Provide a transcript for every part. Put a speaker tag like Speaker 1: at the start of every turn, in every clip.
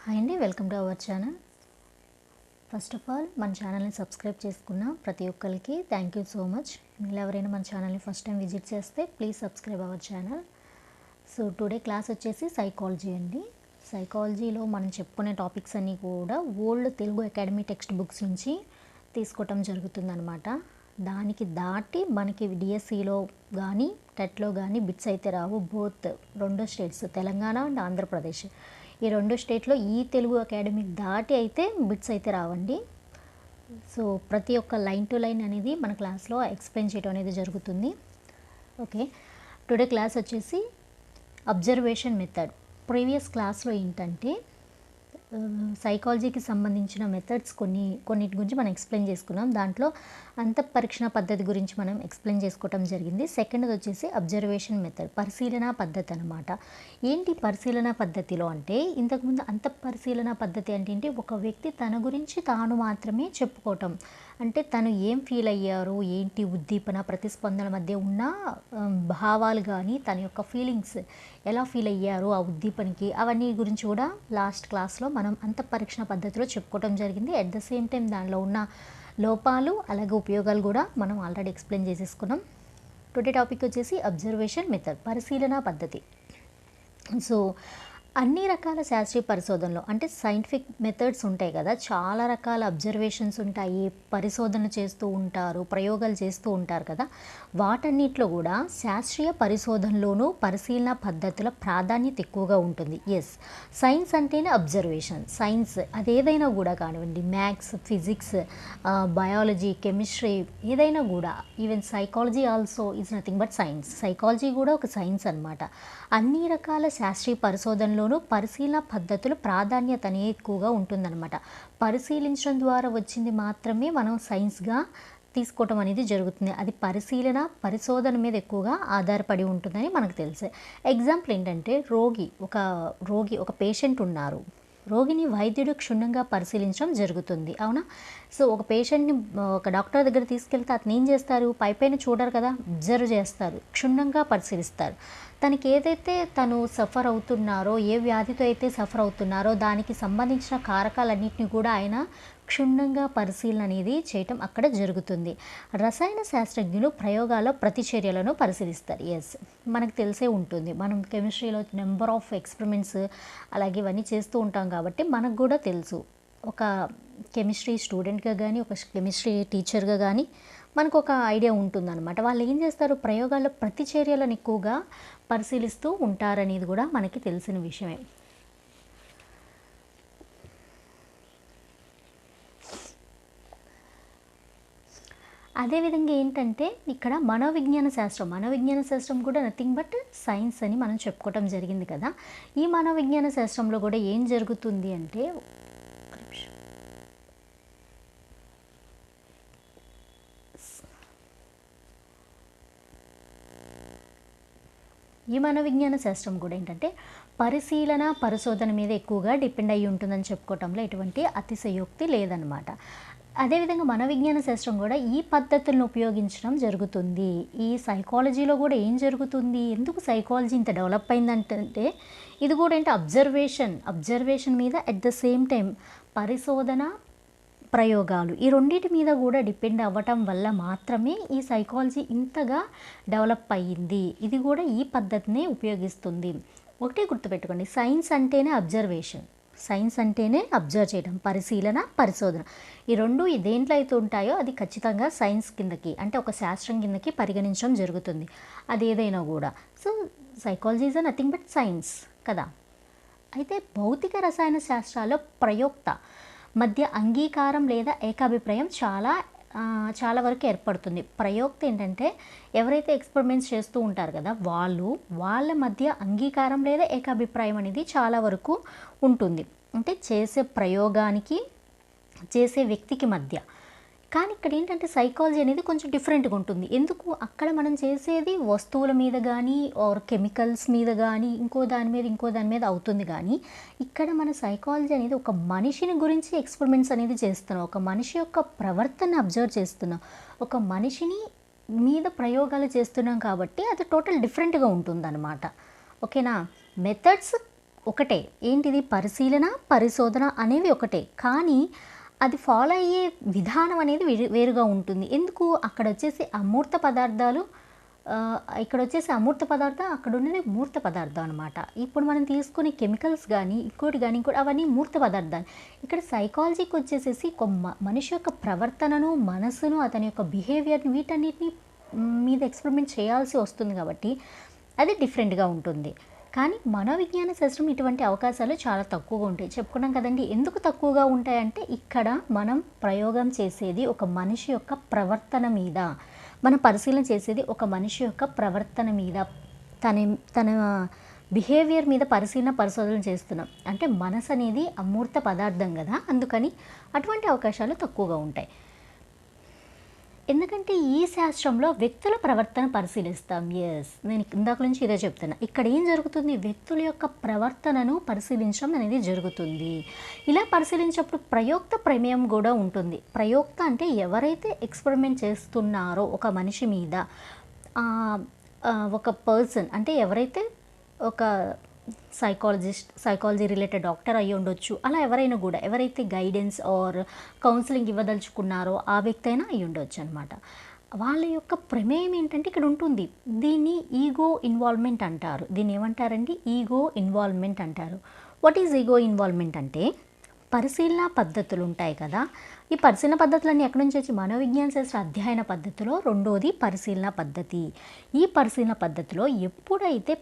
Speaker 1: Hi అండి, welcome to our channel. First of all మన ఛానల్ని సబ్స్క్రైబ్ చేసుకున్న ప్రతి ఒక్కరికి థ్యాంక్ యూ సో మచ్. మీరు ఎవరైనా మన ఛానల్ని ఫస్ట్ టైం విజిట్ చేస్తే please subscribe our channel. So today class వచ్చేసి సైకాలజీ అండి. సైకాలజీలో మనం చెప్పుకునే టాపిక్స్ అన్నీ కూడా old Telugu academy text books నుంచి తీసుకోవటం జరుగుతుందన్నమాట. దానికి దాటి మనకి డిఎస్సిలో కానీ టెట్లో కానీ బిట్స్ అయితే రావు. బోత్ రెండు స్టేట్స్ తెలంగాణ అండ్ ఆంధ్రప్రదేశ్, ఈ రెండు స్టేట్లో ఈ తెలుగు అకాడమీ దాటి అయితే బిట్స్ అయితే రావండి. సో ప్రతి ఒక్క లైన్ టు లైన్ అనేది మన క్లాస్లో ఎక్స్ప్లెయిన్ చేయడం అనేది జరుగుతుంది. ఓకే, టుడే క్లాస్ వచ్చేసి అబ్జర్వేషన్ మెథడ్. ప్రీవియస్ క్లాస్లో ఏంటంటే సైకాలజీకి సంబంధించిన మెథడ్స్ కొన్నిటి గురించి మనం ఎక్స్ప్లెయిన్ చేసుకున్నాం. దాంట్లో అంతఃపరీక్షణ పద్ధతి గురించి మనం ఎక్స్ప్లెయిన్ చేసుకోవటం జరిగింది. సెకండ్ది వచ్చేసి అబ్జర్వేషన్ మెథడ్, పరిశీలన పద్ధతి అనమాట. ఏంటి పరిశీలన పద్ధతిలో అంటే, ఇంతకుముందు అంతఃపరిశీలన పద్ధతి అంటే ఏంటి, ఒక వ్యక్తి తన గురించి తాను మాత్రమే చెప్పుకోవటం. అంటే తను ఏం ఫీల్ అయ్యారు, ఏంటి ఉద్దీపన ప్రతిస్పందన మధ్య ఉన్న భావాలు కానీ తన యొక్క ఫీలింగ్స్ ఎలా ఫీల్ అయ్యారు ఆ ఉద్దీపనకి, అవన్నీ గురించి కూడా లాస్ట్ క్లాస్లో మనం అంతఃపరీక్షణ పద్ధతిలో చెప్పుకోవటం జరిగింది. అట్ ద సేమ్ టైం దానిలో ఉన్న లోపాలు అలాగే ఉపయోగాలు కూడా మనం ఆల్రెడీ ఎక్స్ప్లెయిన్ చేసేసుకున్నాం. టుడే టాపిక్ వచ్చేసి అబ్జర్వేషన్ మెథడ్, పరిశీలన పద్ధతి. సో అన్ని రకాల శాస్త్రీయ పరిశోధనలు అంటే సైంటిఫిక్ మెథడ్స్ ఉంటాయి కదా, చాలా రకాల అబ్జర్వేషన్స్ ఉంటాయి, పరిశోధన చేస్తూ ఉంటారు, ప్రయోగాలు చేస్తూ ఉంటారు కదా. వాటన్నిటిలో కూడా శాస్త్రీయ పరిశోధనలోనూ పరిశీలన పద్ధతుల ప్రాధాన్యత ఎక్కువగా ఉంటుంది. ఎస్, సైన్స్ అంటేనే అబ్జర్వేషన్. సైన్స్ అదేదైనా కూడా కానివ్వండి, మ్యాథ్స్, ఫిజిక్స్, బయాలజీ, కెమిస్ట్రీ, ఏదైనా కూడా, even psychology also is nothing but science. Psychology కూడా ఒక సైన్స్ అనమాట. అన్ని రకాల శాస్త్రీయ పరిశోధనలో పరిశీలన పద్ధతులు ప్రాధాన్యత అనేది ఎక్కువగా ఉంటుందన్నమాట. పరిశీలించడం ద్వారా వచ్చింది మాత్రమే మనం సైన్స్గా తీసుకోవటం అనేది జరుగుతుంది. అది పరిశోధన మీద ఎక్కువగా ఆధారపడి ఉంటుందని మనకు తెలుసు. ఎగ్జాంపుల్ ఏంటంటే, ఒక పేషెంట్ ఉన్నారు, రోగిని వైద్యుడు క్షుణ్ణంగా పరిశీలించడం జరుగుతుంది, అవునా. సో ఒక పేషెంట్ని ఒక డాక్టర్ దగ్గర తీసుకెళ్తే అతను ఏం చేస్తారు, పైపైన చూడరు కదా, అబ్జర్వ్ చేస్తారు, క్షుణ్ణంగా పరిశీలిస్తారు. తనకి ఏదైతే తను సఫర్ అవుతున్నారో, ఏ వ్యాధితో అయితే సఫర్ అవుతున్నారో దానికి సంబంధించిన కారకాలన్నింటినీ కూడా ఆయన క్షుణ్ణంగా పరిశీలన అనేది చేయటం అక్కడ జరుగుతుంది. రసాయన శాస్త్రజ్ఞులు ప్రయోగాల్లో ప్రతిచర్యలను పరిశీలిస్తారు. ఎస్, మనకు తెలిసే ఉంటుంది, మనం కెమిస్ట్రీలో నెంబర్ ఆఫ్ ఎక్స్పెరిమెంట్స్ అలాగే ఇవన్నీ చేస్తూ ఉంటాం కాబట్టి మనకు కూడా తెలుసు. ఒక కెమిస్ట్రీ స్టూడెంట్గా కానీ ఒక కెమిస్ట్రీ టీచర్గా కానీ మనకు ఒక ఐడియా ఉంటుందన్నమాట. వాళ్ళు ఏం చేస్తారు, ప్రయోగాల్లో ప్రతిచర్యలను ఎక్కువగా పరిశీలిస్తూ ఉంటారనేది కూడా మనకి తెలిసిన విషయమే. అదేవిధంగా ఏంటంటే, ఇక్కడ మనోవిజ్ఞాన శాస్త్రం కూడా నథింగ్ బట్ సైన్స్ అని మనం చెప్పుకోవటం జరిగింది కదా. ఈ మనోవిజ్ఞాన శాస్త్రంలో కూడా ఏం జరుగుతుంది అంటే, ఈ మనోవిజ్ఞాన శాస్త్రం కూడా ఏంటంటే పరిశోధన మీద ఎక్కువగా డిపెండ్ అయ్యి ఉంటుందని చెప్పుకోవటంలో ఎటువంటి అతిశయోక్తి లేదనమాట. అదేవిధంగా మనోవిజ్ఞాన శాస్త్రం కూడా ఈ పద్ధతులను ఉపయోగించడం జరుగుతుంది. ఈ సైకాలజీలో కూడా ఏం జరుగుతుంది, ఎందుకు సైకాలజీ ఇంత డెవలప్ అయిందంటే, ఇది కూడా ఏంటి, అబ్జర్వేషన్ మీద అట్ ద సేమ్ టైం పరిశోధన ప్రయోగాలు, ఈ రెండింటి మీద కూడా డిపెండ్ అవ్వటం వల్ల మాత్రమే ఈ సైకాలజీ ఇంతగా డెవలప్ అయ్యింది. ఇది కూడా ఈ పద్ధతినే ఉపయోగిస్తుంది. ఒకటే గుర్తుపెట్టుకోండి, సైన్స్ అంటేనే అబ్జర్వ్ చేయడం, పరిశోధన, ఈ రెండు దేంట్లో అయితే ఉంటాయో అది ఖచ్చితంగా సైన్స్ కిందకి, అంటే ఒక శాస్త్రం కిందకి పరిగణించడం జరుగుతుంది అది ఏదైనా కూడా. So psychology is nothing but science కదా. అయితే భౌతిక రసాయన శాస్త్రాల్లో ప్రయోక్త మధ్య అంగీకారం లేదా ఏకాభిప్రాయం చాలా వరకు ఏర్పడుతుంది. ప్రయోక్త ఏంటంటే, ఎవరైతే ఎక్స్పెరిమెంట్స్ చేస్తూ ఉంటారు కదా వాళ్ళ మధ్య అంగీకారం లేదా ఏకాభిప్రాయం అనేది చాలా వరకు ఉంటుంది. అంటే చేసే ప్రయోగానికి చేసే వ్యక్తికి మధ్య. కానీ ఇక్కడ ఏంటంటే సైకాలజీ అనేది కొంచెం డిఫరెంట్గా ఉంటుంది. ఎందుకు, అక్కడ మనం చేసేది వస్తువుల మీద కానీ ఆర్ కెమికల్స్ మీద కానీ ఇంకో దాని మీద అవుతుంది. కానీ ఇక్కడ మన సైకాలజీ అనేది ఒక మనిషిని గురించి ఎక్స్పెరిమెంట్స్ అనేది చేస్తున్నాం, ఒక మనిషి యొక్క ప్రవర్తన అబ్జర్వ్ చేస్తున్నాం, ఒక మనిషిని మీద ప్రయోగాలు చేస్తున్నాం కాబట్టి అది టోటల్ డిఫరెంట్గా ఉంటుందన్నమాట. ఓకేనా. మెథడ్స్ ఒకటే. ఏంటిది పరిశీలన, పరిశోధన అనేవి ఒకటే. కానీ అది ఫాలో అయ్యే విధానం అనేది వేరుగా ఉంటుంది. ఎందుకు? అక్కడొచ్చేసి అమూర్త పదార్థాలు, ఇక్కడొచ్చేసి అమూర్త పదార్థం, అక్కడున్నది మూర్త పదార్థం అనమాట. ఇప్పుడు మనం తీసుకునే కెమికల్స్ గానీ, ఇంకోటి అవన్నీ మూర్త పదార్థాలు. ఇక్కడ సైకాలజీకొచ్చేసేసి ఒక మనిషి యొక్క ప్రవర్తనను, మనసును, అతని యొక్క బిహేవియర్‌ని వీటన్నిటిని మీద ఎక్స్‌పెరిమెంట్ చేయాల్సి వస్తుంది కాబట్టి అది డిఫరెంట్‌గా ఉంటుంది. కానీ మనోవిజ్ఞాన శాస్త్రం ఇటువంటి అవకాశాలు చాలా తక్కువగా ఉంటాయి. చెప్పుకున్నాం కదండీ! ఎందుకు తక్కువగా ఉంటాయంటే ఇక్కడ మనం ప్రయోగం చేసేది ఒక మనిషి యొక్క ప్రవర్తన మీద. మనం పరిశీలన చేసేది ఒక మనిషి యొక్క ప్రవర్తన మీద, తన తన బిహేవియర్ మీద పరిశోధన చేస్తున్నాం. అంటే మనసు అనేది అమూర్త పదార్థం గదా! అందుకని అటువంటి అవకాశాలు తక్కువగా ఉంటాయి. ఎందుకంటే ఈ శాస్త్రంలో వ్యక్తుల ప్రవర్తన పరిశీలిస్తాం. యెస్. నేను ఇందాక నుంచి ఇదే చెప్తున్నా. ఇక్కడ ఏం జరుగుతుంది? వ్యక్తుల యొక్క ప్రవర్తనను పరిశీలించడం అనేది జరుగుతుంది. ఇలా పరిశీలించినప్పుడు ప్రయోక్త ప్రమేయం గూడా ఉంటుంది. ప్రయోక్త అంటే ఎవరైతే ఎక్స్‌పెరిమెంట్ చేస్తున్నారో ఒక మనిషి మీద, ఒక పర్సన్ అంటే ఎవరైతే ఒక సైకాలజీ రిలేటెడ్ డాక్టర్ అయ్యి ఉండొచ్చు. అలా ఎవరైనా గూడా ఎవరైతే గైడెన్స్ ఆర్ కౌన్సిలింగ్ ఇవ్వదలుచుకున్నారో ఆ వ్యక్తి అయినా అయ్యి ఉండొచ్చు అనమాట. వాళ్ళ యొక్క ప్రమేయం ఏంటంటే ఇక్కడ ఉంటుంది. దీన్ని ఈగో ఇన్వాల్వ్‌మెంట్ అంటారు. దీన్ని ఏమంటారండి? ఈగో ఇన్వాల్వ్‌మెంట్ అంటారు. వాట్ ఈజ్ ఈగో ఇన్వాల్వ్‌మెంట్ అంటే పరిశీలన పద్ధతులు ఉంటాయి కదా! ఈ పరిశీలన పద్ధతులన్నీ ఎక్కడి నుంచి వచ్చి మనోవిజ్ఞాన శాస్త్ర అధ్యయన పద్ధతిలో రెండోది పరిశీలన పద్ధతి. ఈ పరిశీలన పద్ధతిలో ఎప్పుడైతే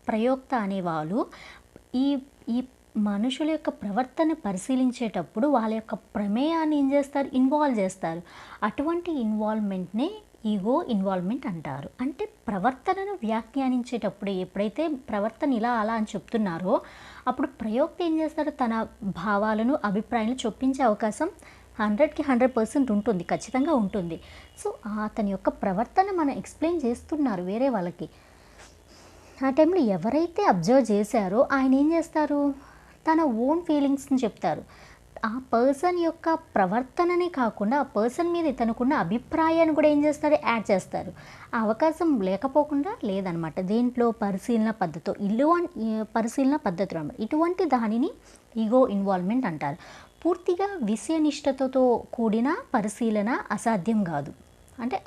Speaker 1: ప్రయోక్త అనేవాళ్ళు ఈ ఈ మనుషుల యొక్క ప్రవర్తన పరిశీలించేటప్పుడు వాళ్ళ యొక్క ప్రమేయాన్ని ఏం చేస్తారు? ఇన్వాల్వ్ చేస్తారు. అటువంటి ఇన్వాల్వ్‌మెంట్‌నే ఈగో ఇన్వాల్వ్‌మెంట్ అంటారు. అంటే ప్రవర్తనను వ్యాఖ్యానించేటప్పుడు ఎప్పుడైతే ప్రవర్తన ఇలా అలా అని చెప్తున్నారో అప్పుడు ప్రయోక్త ఏం చేస్తారు? తన భావాలను, అభిప్రాయాలను చొప్పించే అవకాశం 100కి 100% ఉంటుంది. ఖచ్చితంగా ఉంటుంది. సో అతని యొక్క ప్రవర్తన మనం ఎక్స్‌ప్లెయిన్ చేస్తున్నారు వేరే వాళ్ళకి. ఆ టైంలో ఎవరైతే అబ్జర్వ్ చేశారో ఆయన ఏం చేస్తారు? తన ఓన్ ఫీలింగ్స్‌ని చెప్తారు. ఆ పర్సన్ యొక్క ప్రవర్తననే కాకుండా ఆ పర్సన్ మీద తనకున్న అభిప్రాయాన్ని కూడా ఏం చేస్తారు? యాడ్ చేస్తారు. ఆ అవకాశం లేకపోకుండా లేదనమాట. దేంట్లో? పరిశీలన పద్ధతితో. పరిశీలన పద్ధతులు అన్నమాట. ఇటువంటి దానిని ఈగో ఇన్వాల్వ్‌మెంట్ అంటారు. పూర్తిగా విషయనిష్టతతో కూడిన పరిశీలన అసాధ్యం కాదు. అంటే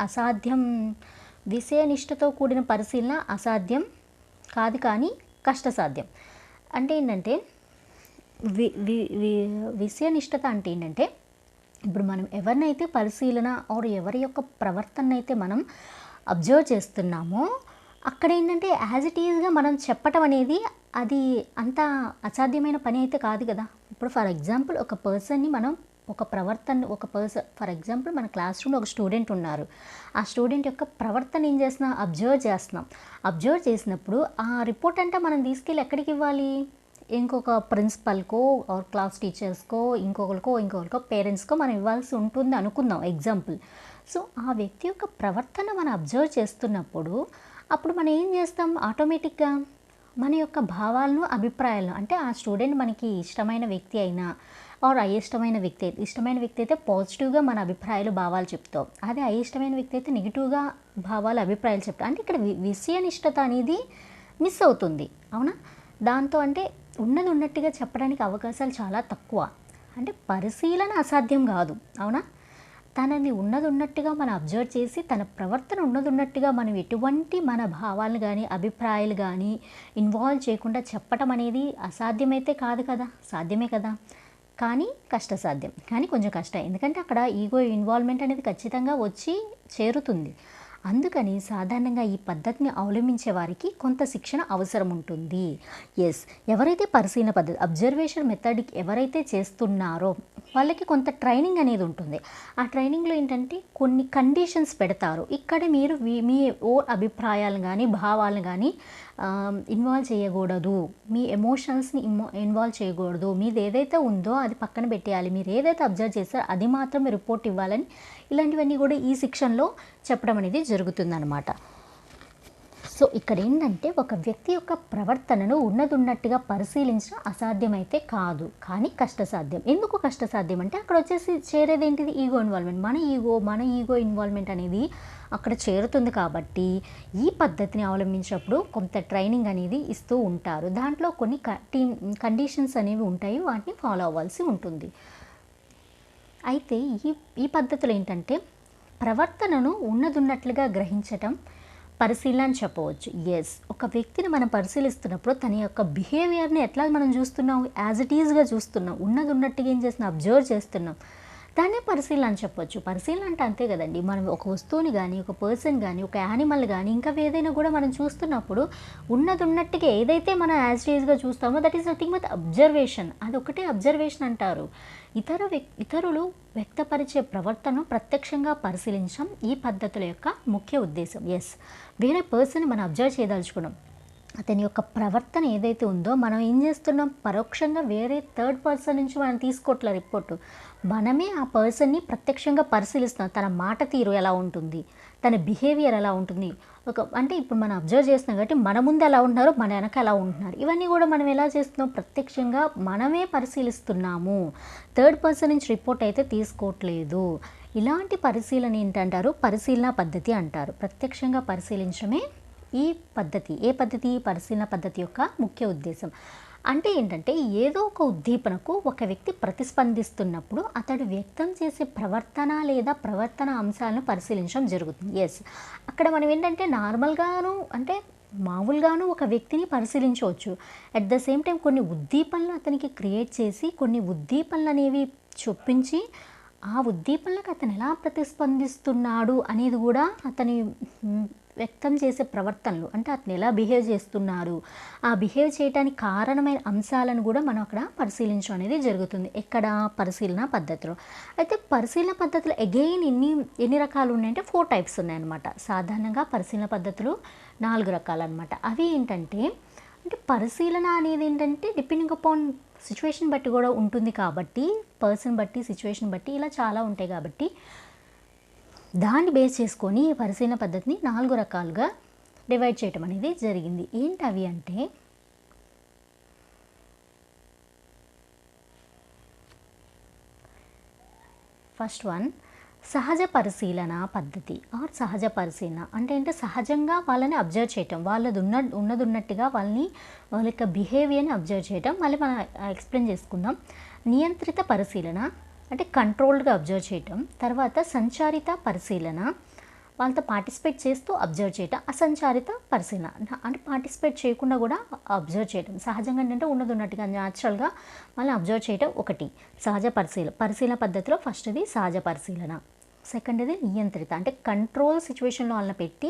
Speaker 1: విషయనిష్టతో కూడిన పరిశీలన అసాధ్యం కాదు, కానీ కష్టసాధ్యం. అంటే ఏంటంటే విషయనిష్టత అంటే ఏంటంటే ఇప్పుడు మనం ఎవరినైతే పరిశీలన ఆర్ ఎవరి యొక్క ప్రవర్తన అయితే మనం అబ్జర్వ్ చేస్తున్నామో అక్కడ ఏంటంటే యాజ్ ఇట్ ఈజ్గా మనం చెప్పటం అనేది అది అంత అసాధ్యమైన పని అయితే కాదు కదా. ఇప్పుడు ఫర్ ఎగ్జాంపుల్ ఒక పర్సన్ని మనం ఫర్ ఎగ్జాంపుల్ మన క్లాస్ రూమ్లో ఒక స్టూడెంట్ ఉన్నారు. ఆ స్టూడెంట్ యొక్క ప్రవర్తన ఏం చేస్తున్నాం? అబ్జర్వ్ చేసినప్పుడు ఆ రిపోర్ట్ అంటే మనం తీసుకెళ్ళి ఎక్కడికి ఇవ్వాలి? ఇంకొక ప్రిన్సిపల్కో ఆర్ క్లాస్ టీచర్స్కో ఇంకొకరికో పేరెంట్స్కో మనం ఇవ్వాల్సి ఉంటుంది అనుకుందాం ఎగ్జాంపుల్. సో ఆ వ్యక్తి యొక్క ప్రవర్తన మనం అబ్జర్వ్ చేస్తున్నప్పుడు అప్పుడు మనం ఏం చేస్తాం? ఆటోమేటిక్గా మన యొక్క భావాలను, అభిప్రాయాలను, అంటే ఆ స్టూడెంట్ మనకి ఇష్టమైన వ్యక్తి అయినా ఆర్ అయిష్టమైన వ్యక్తి అయితే పాజిటివ్గా మన అభిప్రాయాలు, భావాలు చెప్తాం. అదే అయిష్టమైన వ్యక్తి అయితే నెగిటివ్గా భావాలు, అభిప్రాయాలు చెప్తాం. అంటే ఇక్కడ విషయనిష్టత అనేది మిస్ అవుతుంది. అవునా? దాంతో అంటే ఉన్నది ఉన్నట్టుగా చెప్పడానికి అవకాశాలు చాలా తక్కువ. అంటే పరిశీలన అసాధ్యం కాదు. అవునా? తనని ఉన్నది ఉన్నట్టుగా మనం అబ్జర్వ్ చేసి తన ప్రవర్తన ఉన్నది ఉన్నట్టుగా మనం ఎటువంటి మన భావాలను కానీ, అభిప్రాయాలు కానీ ఇన్వాల్వ్ చేయకుండా చెప్పటం అనేది అసాధ్యమైతే కాదు కదా, సాధ్యమే కదా. కానీ కష్టసాధ్యం, కానీ కొంచెం కష్టం. ఎందుకంటే అక్కడ ఈగో ఇన్వాల్వ్‌మెంట్ అనేది ఖచ్చితంగా వచ్చి చేరుతుంది. అందుకని సాధారణంగా ఈ పద్ధతిని అవలంబించే వారికి కొంత శిక్షణ అవసరం ఉంటుంది. ఎస్, ఎవరైతే పరిశీలన పద్ధతి అబ్జర్వేషన్ మెథడ్కి ఎవరైతే చేస్తున్నారో వాళ్ళకి కొంత ట్రైనింగ్ అనేది ఉంటుంది. ఆ ట్రైనింగ్లో ఏంటంటే కొన్ని కండిషన్స్ పెడతారు. ఇక్కడ మీరు మీ అభిప్రాయాలను కానీ, భావాలను కానీ ఇన్వాల్వ్ చేయకూడదు. మీ ఎమోషనల్స్ని ఇన్వాల్వ్ చేయకూడదు. మీది ఏదైతే ఉందో అది పక్కన పెట్టేయాలి. మీరు ఏదైతే అబ్జర్వ్ చేస్తారో అది మాత్రమే రిపోర్ట్ ఇవ్వాలని, ఇలాంటివన్నీ కూడా ఈ సెక్షన్లో చెప్పడం అనేది జరుగుతుందన్నమాట. సో ఇక్కడ ఏంటంటే ఒక వ్యక్తి యొక్క ప్రవర్తనను ఉన్నదున్నట్టుగా పరిశీలించడం అసాధ్యమైతే కాదు, కానీ కష్టసాధ్యం. ఎందుకు కష్టసాధ్యం అంటే అక్కడ వచ్చేసి చేరేది ఏంటిది, ఈగో ఇన్వాల్వ్మెంట్. మన ఈగో ఇన్వాల్వ్మెంట్ అనేది అక్కడ చేరుతుంది. కాబట్టి ఈ పద్ధతిని అవలంబించినప్పుడు కొంత ట్రైనింగ్ అనేది ఇస్తూ ఉంటారు. దాంట్లో కొన్ని కండిషన్స్ అనేవి ఉంటాయి, వాటిని ఫాలో అవ్వాల్సి ఉంటుంది. అయితే ఈ పద్ధతులు ఏంటంటే ప్రవర్తనను ఉన్నదున్నట్లుగా గ్రహించటం పరిశీలన అని చెప్పవచ్చు. ఎస్, ఒక వ్యక్తిని మనం పరిశీలిస్తున్నప్పుడు తన యొక్క బిహేవియర్ని ఎట్లా మనం చూస్తున్నాం, యాజ్ ఇట్ ఈజ్గా చూస్తున్నాం, ఉన్నది ఉన్నట్టుగా ఏం చేస్తున్నాం, అబ్జర్వ్ చేస్తున్నాం, దాన్నే పరిశీలన అని చెప్పొచ్చు. పరిశీలన అంటే అంతే కదండి, మనం ఒక వస్తువుని కానీ, ఒక పర్సన్ కానీ, ఒక యానిమల్ కానీ, ఇంకా ఏదైనా కూడా మనం చూస్తున్నప్పుడు ఉన్నది ఉన్నట్టుగా ఏదైతే మనం యాజ్ ఇట్ ఈజ్గా చూస్తామో that is nothing but observation. అది ఒకటే అబ్జర్వేషన్ అంటారు. ఇతరులు వ్యక్తపరిచే ప్రవర్తనను ప్రత్యక్షంగా పరిశీలించడం ఈ పద్ధతుల యొక్క ముఖ్య ఉద్దేశం. ఎస్, వేరే పర్సన్ మనం అబ్జర్వ్ చేయదలుచుకున్నాం, అతని యొక్క ప్రవర్తన ఏదైతే ఉందో మనం ఏం చేస్తున్నాం, పరోక్షంగా వేరే థర్డ్ పర్సన్ నుంచి మనం తీసుకోవట్లే రిపోర్టు, మనమే ఆ పర్సన్ని ప్రత్యక్షంగా పరిశీలిస్తున్నాం. తన మాట తీరు ఎలా ఉంటుంది, తన బిహేవియర్ ఎలా ఉంటుంది, అంటే ఇప్పుడు మనం అబ్జర్వ్ చేస్తున్నాం కాబట్టి మన ముందు ఎలా ఉంటున్నారో మన వెనక ఎలా ఉంటున్నారు, ఇవన్నీ కూడా మనం ఎలా చేస్తున్నాం, ప్రత్యక్షంగా మనమే పరిశీలిస్తున్నాము, థర్డ్ పర్సన్ నుంచి రిపోర్ట్ అయితే తీసుకోవట్లేదు. ఇలాంటి పరిశీలన ఏంటంటారు, పరిశీలన పద్ధతి అంటారు. ప్రత్యక్షంగా పరిశీలించడమే ఈ పద్ధతి. ఏ పద్ధతి, పరిశీలన పద్ధతి యొక్క ముఖ్య ఉద్దేశం. అంటే ఏంటంటే ఏదో ఒక ఉద్దీపనకు ఒక వ్యక్తి ప్రతిస్పందిస్తున్నప్పుడు అతడు వ్యక్తం చేసే ప్రవర్తన లేదా ప్రవర్తన అంశాలను పరిశీలించడం జరుగుతుంది. ఎస్, అక్కడ మనం ఏంటంటే నార్మల్గాను అంటే మామూలుగాను ఒక వ్యక్తిని పరిశీలించవచ్చు. అట్ ద సేమ్ టైం కొన్ని ఉద్దీపనలు అతనికి క్రియేట్ చేసి కొన్ని ఉద్దీపనలు అనేవి చొప్పించి ఆ ఉద్దీపనలకు అతను ఎలా ప్రతిస్పందిస్తున్నాడు అనేది కూడా అతని వ్యక్తం చేసే ప్రవర్తనలు, అంటే అతను ఎలా బిహేవ్ చేస్తున్నారు, ఆ బిహేవ్ చేయడానికి కారణమైన అంశాలను కూడా మనం అక్కడ పరిశీలించడం అనేది జరుగుతుంది. ఎక్కడ, పరిశీలన పద్ధతిలో. అయితే పరిశీలన పద్ధతులు అగైన్ ఎన్ని రకాలు ఉన్నాయంటే 4 టైప్స్ ఉన్నాయన్నమాట. సాధారణంగా పరిశీలన పద్ధతులు 4 రకాలు అనమాట. అవి ఏంటంటే అంటే పరిశీలన అనేది ఏంటంటే డిపెండింగ్ అపాన్ సిచ్యువేషన్ బట్టి కూడా ఉంటుంది కాబట్టి, పర్సన్ బట్టి, సిచ్యువేషన్ బట్టి ఇలా చాలా ఉంటాయి కాబట్టి దాన్ని బేస్ చేసుకొని ఈ పరిశీలన పద్ధతిని 4 రకాలుగా డివైడ్ చేయటం అనేది జరిగింది. ఏంటవి అంటే ఫస్ట్ వన్ సహజ పరిశీలన పద్ధతి ఆర్ సహజ పరిశీలన. అంటే సహజంగా వాళ్ళని అబ్జర్వ్ చేయటం, ఉన్నట్టుగా వాళ్ళ యొక్క బిహేవియర్ని అబ్జర్వ్ చేయటం. మళ్ళీ మనం ఎక్స్ప్లెయిన్ చేసుకుందాం. నియంత్రిత పరిశీలన అంటే కంట్రోల్డ్గా అబ్జర్వ్ చేయటం. తర్వాత సంచారిత పరిశీలన, వాళ్ళతో పార్టిసిపేట్ చేస్తూ అబ్జర్వ్ చేయటం. అసంచారిత పరిశీలన అంటే పార్టిసిపేట్ చేయకుండా కూడా అబ్జర్వ్ చేయటం. సహజంగా ఏంటంటే ఉన్నట్టుగా న్యాచురల్గా వాళ్ళని అబ్జర్వ్ చేయటం ఒకటి సహజ పరిశీలన పద్ధతిలో. ఫస్ట్ది సహజ పరిశీలన, సెకండ్ది నియంత్రిత అంటే కంట్రోల్ సిచ్యువేషన్లో వాళ్ళని పెట్టి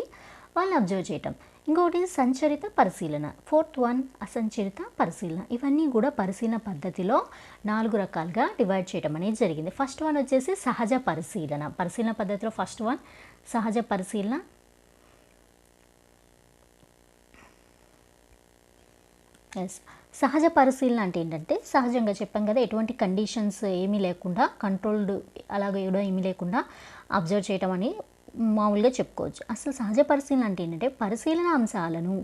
Speaker 1: వాళ్ళని అబ్జర్వ్ చేయటం. ఇంకొకటి సంచరిత పరిశీలన, ఫోర్త్ వన్ అసంచరిత పరిశీలన. ఇవన్నీ కూడా పరిశీలన పద్ధతిలో 4 రకాలుగా డివైడ్ చేయడం అనేది జరిగింది. ఫస్ట్ వన్ వచ్చేసి సహజ పరిశీలన. పరిశీలన పద్ధతిలో ఫస్ట్ వన్ సహజ పరిశీలన. ఎస్, సహజ పరిశీలన అంటే ఏంటంటే సహజంగా చెప్పాం కదా, ఎటువంటి కండిషన్స్ ఏమీ లేకుండా, కంట్రోల్డ్ అలాగే ఏమీ లేకుండా అబ్జర్వ్ చేయటం అని మామూలుగా చెప్పుకోవచ్చు. అసలు సహజ పరిశీలన అంటే ఏంటంటే పరిశీలన అంశాలను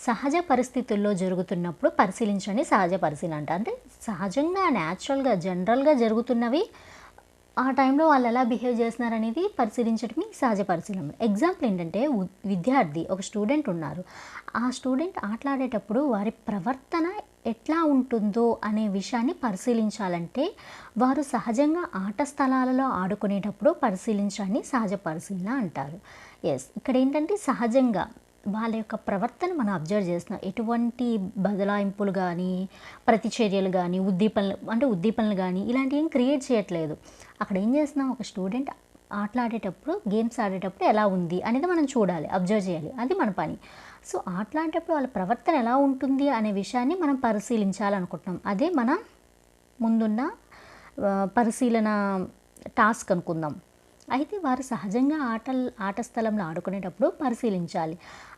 Speaker 1: సహజ పరిస్థితుల్లో జరుగుతున్నప్పుడు పరిశీలించని సహజ పరిశీలన అంట. అంటే సహజంగా న్యాచురల్గా జనరల్గా జరుగుతున్నవి ఆ టైంలో వాళ్ళు ఎలా బిహేవ్ చేస్తున్నారు అనేది పరిశీలించడమే సహజ పరిశీలన. ఎగ్జాంపుల్ ఏంటంటే విద్యార్థి, ఒక స్టూడెంట్ ఉన్నారు, ఆ స్టూడెంట్ ఆటలాడేటప్పుడు వారి ప్రవర్తన ఎట్లా ఉంటుందో అనే విషయాన్ని పరిశీలించాలంటే వారు సహజంగా ఆట స్థలాలలో ఆడుకునేటప్పుడు పరిశీలించడాన్ని సహజ పరిశీలన అంటారు. ఎస్, ఇక్కడ ఏంటంటే సహజంగా వాళ్ళ యొక్క ప్రవర్తన మనం అబ్జర్వ్ చేస్తున్నాం. ఎటువంటి బదలాయింపులు కానీ, ప్రతిచర్యలు కానీ, ఉద్దీపనలు కానీ ఇలాంటివి ఏం క్రియేట్ చేయట్లేదు. అక్కడ ఏం చేస్తున్నాం, ఒక స్టూడెంట్ ఆటలాడేటప్పుడు, గేమ్స్ ఆడేటప్పుడు ఎలా ఉంది అనేది మనం చూడాలి, అబ్జర్వ్ చేయాలి, అది మన పని. సో ఆటలాడేటప్పుడు వాళ్ళ ప్రవర్తన ఎలా ఉంటుంది అనే విషయాన్ని మనం పరిశీలించాలనుకుంటున్నాం. అదే మన ముందున్న పరిశీలన టాస్క్ అనుకుందాం. అయితే వారు సహజంగా ఆట స్థలంలో ఆడుకునేటప్పుడు పరిశీలించాలి.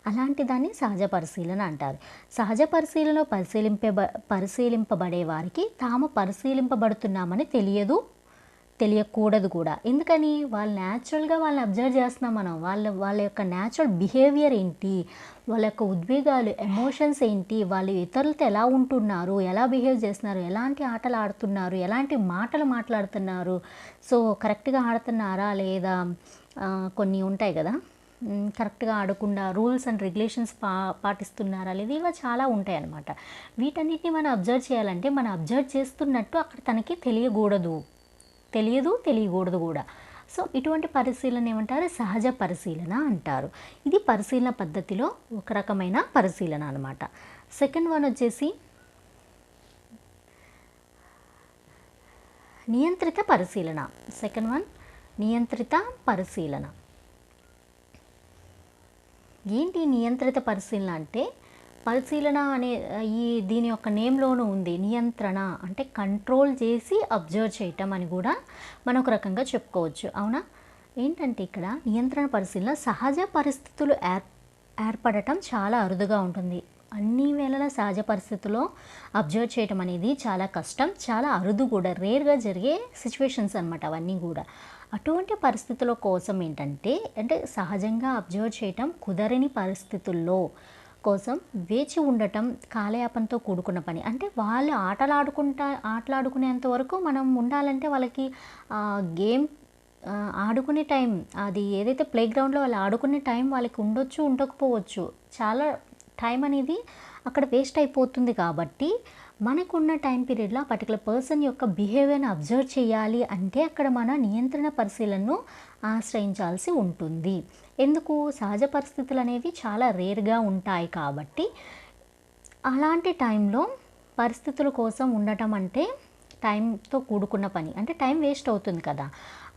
Speaker 1: అలాంటి దాన్ని సహజ పరిశీలన అంటారు. సహజ పరిశీలనలో పరిశీలింపబడే వారికి తాము పరిశీలింపబడుతున్నామని తెలియదు, తెలియకూడదు కూడా. ఎందుకని? వాళ్ళు న్యాచురల్‌గా వాళ్ళని అబ్జర్వ్ చేస్తున్నాం మనం. వాళ్ళ యొక్క న్యాచురల్ బిహేవియర్ ఏంటి? వాళ్ళ యొక్క ఉద్వేగాలు, ఎమోషన్స్ ఏంటి? వాళ్ళు ఇతరులతో ఎలా ఉంటున్నారు? ఎలా బిహేవ్ చేస్తున్నారు? ఎలాంటి ఆటలు ఆడుతున్నారు? ఎలాంటి మాటలు మాట్లాడుతున్నారు? సో, కరెక్ట్‌గా ఆడుతున్నారా? లేదా? కొన్ని ఉంటాయి కదా! కరెక్ట్‌గా ఆడకుండా రూల్స్ అండ్ రెగ్యులేషన్స్ పాటిస్తున్నారా లేదా? ఇలా చాలా ఉంటాయన్నమాట. వీటన్నిటిని మనం అబ్జర్వ్ చేయాలంటే మనం అబ్జర్వ్ చేస్తున్నట్టు అక్కడ తనకి తెలియకూడదు. తెలియకూడదు కూడా. సో, ఇటువంటి పరిశీలన ఏమంటారు? సహజ పరిశీలన అంటారు. ఇది పరిశీలన పద్ధతిలో ఒక రకమైన పరిశీలన అనమాట. సెకండ్ వన్ వచ్చేసి నియంత్రిత పరిశీలన. సెకండ్ వన్ నియంత్రిత పరిశీలన. ఏంటి నియంత్రిత పరిశీలన అంటే? పరిశీలన అనే దీని యొక్క నేమ్‌లోనూ ఉంది. నియంత్రణ అంటే కంట్రోల్ చేసి అబ్జర్వ్ చేయటం అని కూడా మనం ఒక రకంగా చెప్పుకోవచ్చు. అవునా? ఏంటంటే ఇక్కడ నియంత్రణ పరిశీలన సహజ పరిస్థితులు ఏర్పడటం చాలా అరుదుగా ఉంటుంది. అన్ని వేళలా సహజ పరిస్థితుల్లో అబ్జర్వ్ చేయటం అనేది చాలా కష్టం. చాలా అరుదు కూడా. రేర్‌గా జరిగే సిట్యుయేషన్స్ అనమాట అవన్నీ కూడా. అటువంటి పరిస్థితుల కోసం ఏంటంటే అంటే సహజంగా అబ్జర్వ్ చేయటం కుదరని పరిస్థితుల్లో కోసం వేచి ఉండటం కాలయాపనతో కూడుకున్న పని. అంటే వాళ్ళు ఆటలాడుకునేంత వరకు మనం ఉండాలంటే వాళ్ళకి గేమ్ ఆడుకునే టైం అది ఏదైతే ప్లే గ్రౌండ్‌లో వాళ్ళు ఆడుకునే టైం వాళ్ళకి ఉండొచ్చు, ఉండకపోవచ్చు. చాలా టైం అనేది అక్కడ వేస్ట్ అయిపోతుంది కాబట్టి మనకున్న టైం పీరియడ్‌లో ఆ పర్టికులర్ పర్సన్ యొక్క బిహేవియర్‌ని అబ్జర్వ్ చేయాలి అంటే అక్కడ మన నియంత్రణ పరిశీలనను ఆశ్రయించాల్సి ఉంటుంది. ఎందుకు? సహజ పరిస్థితులు అనేవి చాలా రేర్‌గా ఉంటాయి కాబట్టి అలాంటి టైంలో పరిస్థితుల కోసం ఉండటం అంటే టైంతో కూడుకున్న పని. అంటే టైం వేస్ట్ అవుతుంది కదా!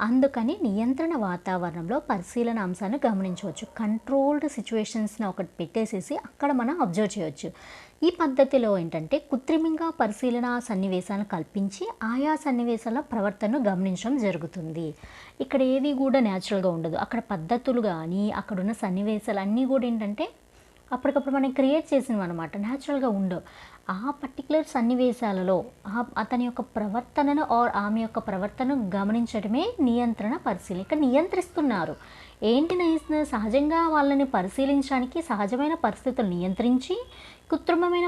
Speaker 1: అందుకని నియంత్రణ వాతావరణంలో పరిశీలన అంశాన్ని గమనించవచ్చు. కంట్రోల్డ్ సిట్యుయేషన్స్‌ని ఒకటి పెట్టేసేసి అక్కడ మనం అబ్జర్వ్ చేయొచ్చు. ఈ పద్ధతిలో ఏంటంటే కృత్రిమంగా పరిశీలన సన్నివేశాలను కల్పించి ఆయా సన్నివేశాల ప్రవర్తనను గమనించడం జరుగుతుంది. ఇక్కడ ఏది కూడా న్యాచురల్‌గా ఉండదు. అక్కడ పద్ధతులు గానీ, అక్కడున్న సన్నివేశాలు అన్నీ కూడా ఏంటంటే అప్పటికప్పుడు మనం క్రియేట్ చేసినవన్నమాట. న్యాచురల్‌గా ఉండవు. ఆ పర్టిక్యులర్ సన్నివేశాలలో అతని యొక్క ప్రవర్తనను ఆర్ ఆమె యొక్క ప్రవర్తనను గమనించడమే నియంత్రణ పరిశీలన. ఇక్కడ నియంత్రిస్తున్నారు. ఏంటి సహజంగా వాళ్ళని పరిశీలించడానికి సహజమైన పరిస్థితులు నియంత్రించి, కృత్రిమమైన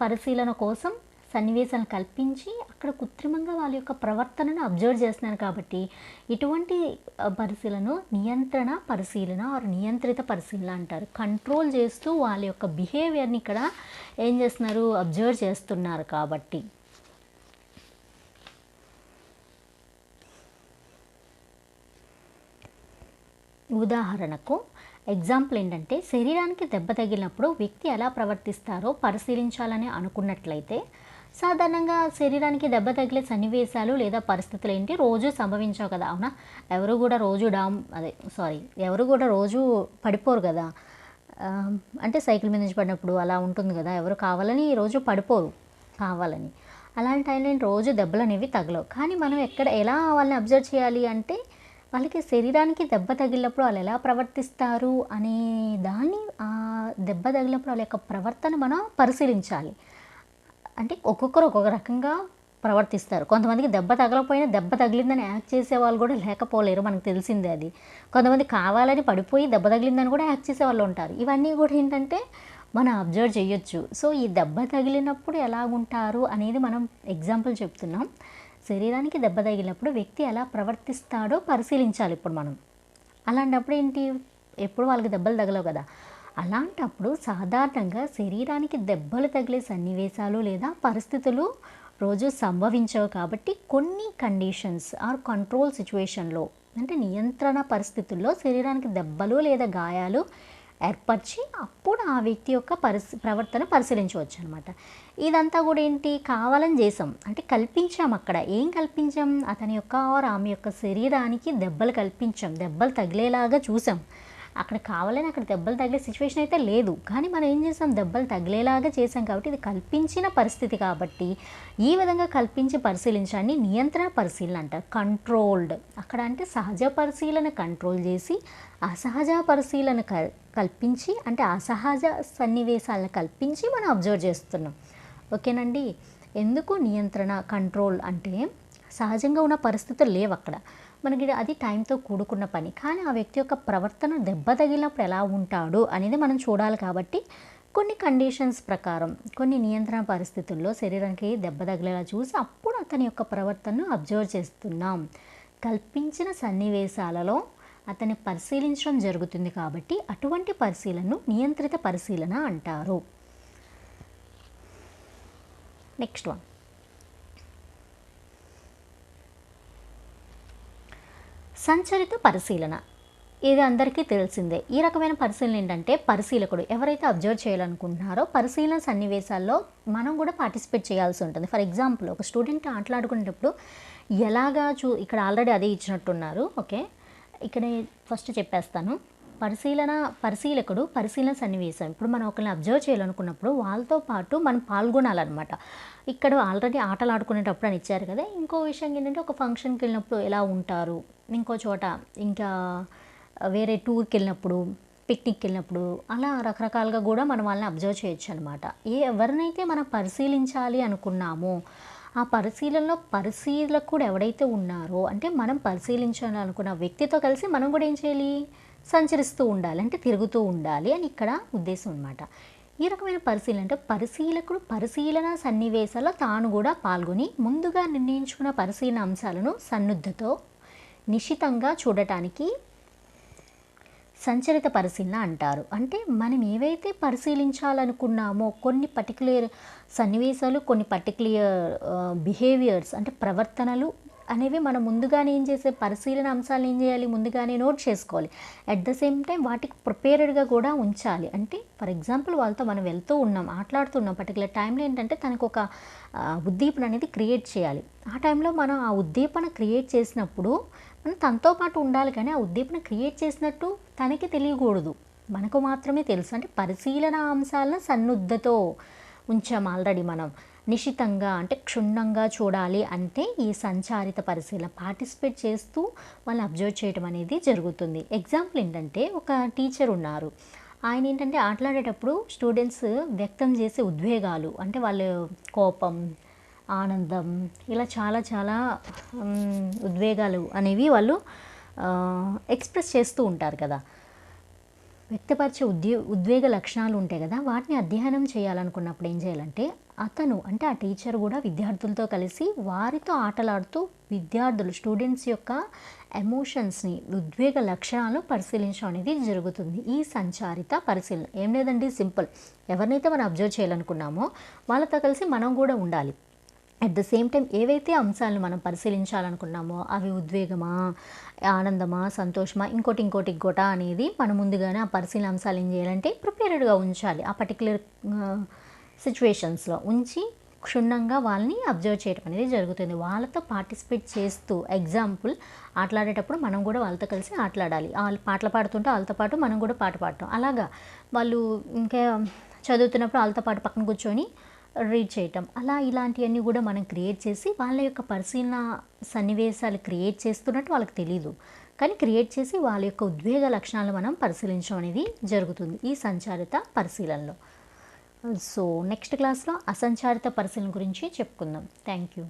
Speaker 1: పరిశీలన కోసం సన్నివేశాలను కల్పించి అక్కడ కృత్రిమంగా వాళ్ళ యొక్క ప్రవర్తనను అబ్జర్వ్ చేస్తున్నారు కాబట్టి ఇటువంటి పరిశీలనను నియంత్రణ పరిశీలన ఆర్ నియంత్రిత పరిశీలన అంటారు. కంట్రోల్ చేస్తూ వాళ్ళ యొక్క బిహేవియర్‌ని ఇక్కడ ఏం చేస్తున్నారు? అబ్జర్వ్ చేస్తున్నారు కాబట్టి. ఉదాహరణకు ఎగ్జాంపుల్ ఏంటంటే శరీరానికి దెబ్బ తగిలినప్పుడు వ్యక్తి ఎలా ప్రవర్తిస్తారో పరిశీలించాలని అనుకున్నట్లయితే సాధారణంగా శరీరానికి దెబ్బ తగిలే సన్నివేశాలు లేదా పరిస్థితులు ఏంటి? రోజు సంభవించవు కదా! అవునా? ఎవరు కూడా రోజు పడిపోరు కదా! అంటే సైకిల్ మీద నుంచి పడినప్పుడు అలా ఉంటుంది కదా! ఎవరు కావాలని రోజు పడిపోరు కావాలని. అలాంటి టైంలో రోజు దెబ్బలనేవి తగలవు. కానీ మనం ఎలా వాళ్ళని అబ్జర్వ్ చేయాలి అంటే వాళ్ళకి శరీరానికి దెబ్బ తగిలినప్పుడు వాళ్ళు ఎలా ప్రవర్తిస్తారు అనే దాన్ని దెబ్బ తగిలినప్పుడు వాళ్ళ యొక్క ప్రవర్తన మనం పరిశీలించాలి. అంటే ఒక్కొక్కరు ఒక్కొక్క రకంగా ప్రవర్తిస్తారు. కొంతమందికి దెబ్బ తగలకపోయినా దెబ్బ తగిలిందని యాక్ట్ చేసేవాళ్ళు కూడా లేకపోలేరు. మనకు తెలిసిందే అది. కొంతమంది కావాలని పడిపోయి దెబ్బ తగిలిందని కూడా యాక్ట్ చేసేవాళ్ళు ఉంటారు. ఇవన్నీ కూడా ఏంటంటే మనం అబ్జర్వ్ చేయొచ్చు. సో, ఈ దెబ్బ తగిలినప్పుడు ఎలాగుంటారు అనేది మనం ఎగ్జాంపుల్ చెప్తున్నాం. శరీరానికి దెబ్బ తగిలినప్పుడు వ్యక్తి ఎలా ప్రవర్తిస్తాడో పరిశీలించాలి ఇప్పుడు మనం. అలాంటప్పుడు ఏంటి? ఎప్పుడు వాళ్ళకి దెబ్బలు తగలవు కదా! అలాంటప్పుడు సాధారణంగా శరీరానికి దెబ్బలు తగిలే సన్నివేశాలు లేదా పరిస్థితులు రోజు సంభవించవు కాబట్టి కొన్ని కండిషన్స్ ఆర్ కంట్రోల్ సిచ్యువేషన్‌లో అంటే నియంత్రణ పరిస్థితుల్లో శరీరానికి దెబ్బలు లేదా గాయాలు ఏర్పరిచి అప్పుడు ఆ వ్యక్తి యొక్క ప్రవర్తన పరిశీలించవచ్చు అనమాట. ఇదంతా కూడా ఏంటి? కావాలని చేసాం. అంటే కల్పించాం అక్కడ. ఏం కల్పించాం? అతని యొక్క ఆర్ ఆమె యొక్క శరీరానికి దెబ్బలు కల్పించాం. దెబ్బలు తగిలేలాగా చూసాం. అక్కడ కావాలని అక్కడ దెబ్బలు తగిలే సిచ్యువేషన్ అయితే లేదు. కానీ మనం ఏం చేసాం? దెబ్బలు తగిలేలాగా చేసాం కాబట్టి ఇది కల్పించిన పరిస్థితి కాబట్టి ఈ విధంగా కల్పించి పరిశీలించడాన్ని నియంత్రణ పరిశీలన అంటారు. కంట్రోల్డ్ అక్కడ అంటే సహజ పరిశీలన కంట్రోల్ చేసి అసహజ పరిశీలన కల్పించి అంటే అసహజ సన్నివేశాలను కల్పించి మనం అబ్జర్వ్ చేస్తున్నాం. ఓకేనండి. ఎందుకు నియంత్రణ కంట్రోల్ అంటే సహజంగా ఉన్న పరిస్థితులు లేవు అక్కడ. మనకి అది టైంతో కూడుకున్న పని. కానీ ఆ వ్యక్తి యొక్క ప్రవర్తన దెబ్బ తగిలినప్పుడు ఎలా ఉంటాడు అనేది మనం చూడాలి కాబట్టి కొన్ని కండిషన్స్ ప్రకారం, కొన్ని నియంత్రణ పరిస్థితుల్లో శరీరానికి దెబ్బ తగిలేలా చూసి అప్పుడు అతని యొక్క ప్రవర్తనను అబ్జర్వ్ చేస్తున్నాం. కల్పించిన సన్నివేశాలలో అతన్ని పరిశీలించడం జరుగుతుంది కాబట్టి అటువంటి పరిశీలనను నియంత్రిత పరిశీలన అంటారు. నెక్స్ట్ వన్, సంచరిత పరిశీలన. ఇది అందరికీ తెలిసిందే. ఈ రకమైన పరిశీలన ఏంటంటే పరిశీలకుడు ఎవరైతే అబ్జర్వ్ చేయాలనుకుంటున్నారో పరిశీలన సన్నివేశాల్లో మనం కూడా పార్టిసిపేట్ చేయాల్సి ఉంటుంది. ఫర్ ఎగ్జాంపుల్ ఒక స్టూడెంట్ ఆటలాడుకునేటప్పుడు ఎలాగా ఇక్కడ ఆల్రెడీ అదే ఇచ్చినట్టున్నారు. ఓకే, ఇక్కడ ఫస్ట్ చెప్పేస్తాను. పరిశీలకుడు పరిశీలన సన్నివేశం. ఇప్పుడు మనం ఒకరిని అబ్జర్వ్ చేయాలనుకున్నప్పుడు వాళ్ళతో పాటు మనం పాల్గొనాలన్నమాట. ఇక్కడ ఆల్రెడీ ఆటలు ఆడుకునేటప్పుడు అని ఇచ్చారు కదా. ఇంకో విషయం ఏంటంటే ఒక ఫంక్షన్కి వెళ్ళినప్పుడు ఎలా ఉంటారు, ఇంకో చోట ఇంకా వేరే టూర్కి వెళ్ళినప్పుడు, పిక్నిక్కి వెళ్ళినప్పుడు అలా రకరకాలుగా కూడా మనం వాళ్ళని అబ్జర్వ్ చేయొచ్చు అనమాట. ఎవరినైతే మనం పరిశీలించాలి అనుకున్నామో ఆ పరిశీలనలో పరిశీలకుడు ఎవడైతే ఉన్నారో అంటే మనం పరిశీలించాలనుకున్న వ్యక్తితో కలిసి మనం కూడా ఏం చేయాలి, సంచరిస్తూ ఉండాలి, అంటే తిరుగుతూ ఉండాలి అని ఇక్కడ ఉద్దేశం అనమాట. ఈ రకమైన పరిశీలన అంటే పరిశీలకుడు పరిశీలన సన్నివేశాల్లో తాను కూడా పాల్గొని ముందుగా నిర్ణయించుకున్న పరిశీలన అంశాలను సన్నుద్ధతో నిశితంగా చూడటానికి సంచరిత పరిశీలన అంటారు. అంటే మనం ఏవైతే పరిశీలించాలనుకున్నామో కొన్ని పర్టికులర్ సన్నివేశాలు, కొన్ని పర్టికులర్ బిహేవియర్స్ అంటే ప్రవర్తనలు అనేవి మనం ముందుగానే ఏం చేసే పరిశీలన అంశాలను ఏం చేయాలి, ముందుగానే నోట్ చేసుకోవాలి. అట్ ద సేమ్ టైం వాటికి ప్రిపేర్డ్గా కూడా ఉంచాలి. అంటే ఫర్ ఎగ్జాంపుల్ వాళ్ళతో మనం వెళ్తూ ఉన్నాం, ఆటలాడుతున్నాం, పర్టికులర్ టైంలో ఏంటంటే తనకు ఒక ఉద్దీపన అనేది క్రియేట్ చేయాలి. ఆ టైంలో మనం ఆ ఉద్దీపన క్రియేట్ చేసినప్పుడు మనం తనతో పాటు ఉండాలి, కానీ ఆ ఉద్దీపన క్రియేట్ చేసినట్టు తనకి తెలియకూడదు, మనకు మాత్రమే తెలుసు. అంటే పరిశీలన అంశాలను సన్నుద్ధతో ఉంచాం ఆల్రెడీ మనం. నిశితంగా అంటే క్షుణ్ణంగా చూడాలి అంటే ఈ సంచారిత పరిశీలన పార్టిసిపేట్ చేస్తూ వాళ్ళని అబ్జర్వ్ చేయడం అనేది జరుగుతుంది. ఎగ్జాంపుల్ ఏంటంటే ఒక టీచర్ ఉన్నారు, ఆయన ఏంటంటే ఆటలాడేటప్పుడు స్టూడెంట్స్ వ్యక్తం చేసే ఉద్వేగాలు అంటే వాళ్ళు కోపం, ఆనందం ఇలా చాలా చాలా ఉద్వేగాలు అనేవి వాళ్ళు ఎక్స్ప్రెస్ చేస్తూ ఉంటారు కదా. వ్యక్తపరిచే ఉద్వేగ లక్షణాలు ఉంటాయి కదా, వాటిని అధ్యయనం చేయాలనుకున్నప్పుడు ఏం చేయాలంటే అతను అంటే ఆ టీచర్ కూడా విద్యార్థులతో కలిసి వారితో ఆటలాడుతూ స్టూడెంట్స్ యొక్క ఎమోషన్స్ని, ఉద్వేగ లక్షణాలను పరిశీలించడం అనేది జరుగుతుంది. ఈ సంచారిత పరిశీలన ఏం లేదండి, సింపుల్. ఎవరినైతే మనం అబ్జర్వ్ చేయాలనుకున్నామో వాళ్ళతో కలిసి మనం కూడా ఉండాలి. అట్ ద సేమ్ టైం ఏవైతే అంశాలను మనం పరిశీలించాలనుకున్నామో అవి ఉద్వేగమా, ఆనందమా, సంతోషమా, ఇంకోటి అనేది మనం ముందుగానే ఆ పరిశీలన అంశాలు ఏం చేయాలంటే ప్రిపేర్డ్గా ఉంచాలి. ఆ పర్టికులర్ సిచ్యువేషన్స్లో ఉంచి క్షుణ్ణంగా వాళ్ళని అబ్జర్వ్ చేయడం అనేది జరుగుతుంది. వాళ్ళతో పార్టిసిపేట్ చేస్తూ, ఎగ్జాంపుల్ ఆటలాడేటప్పుడు మనం కూడా వాళ్ళతో కలిసి ఆటలాడాలి. వాళ్ళు పాటలు పాడుతుంటే వాళ్ళతో పాటు మనం కూడా పాట పాడటం, అలాగా వాళ్ళు ఇంకా చదువుతున్నప్పుడు వాళ్ళతో పాటు పక్కన కూర్చొని రీడ్ చేయటం, అలా ఇలాంటివన్నీ కూడా మనం క్రియేట్ చేసి వాళ్ళ యొక్క పరిశీలన సన్నివేశాలు క్రియేట్ చేస్తున్నట్టు వాళ్ళకి తెలీదు, కానీ క్రియేట్ చేసి వాళ్ళ యొక్క ఉద్వేగ లక్షణాలు మనం పరిశీలించడం అనేది జరుగుతుంది ఈ సంచారిత పరిశీలనలో. సో నెక్స్ట్ క్లాస్లో అసంచారిత పరిశీలన గురించి చెప్పుకుందాం. Thank you.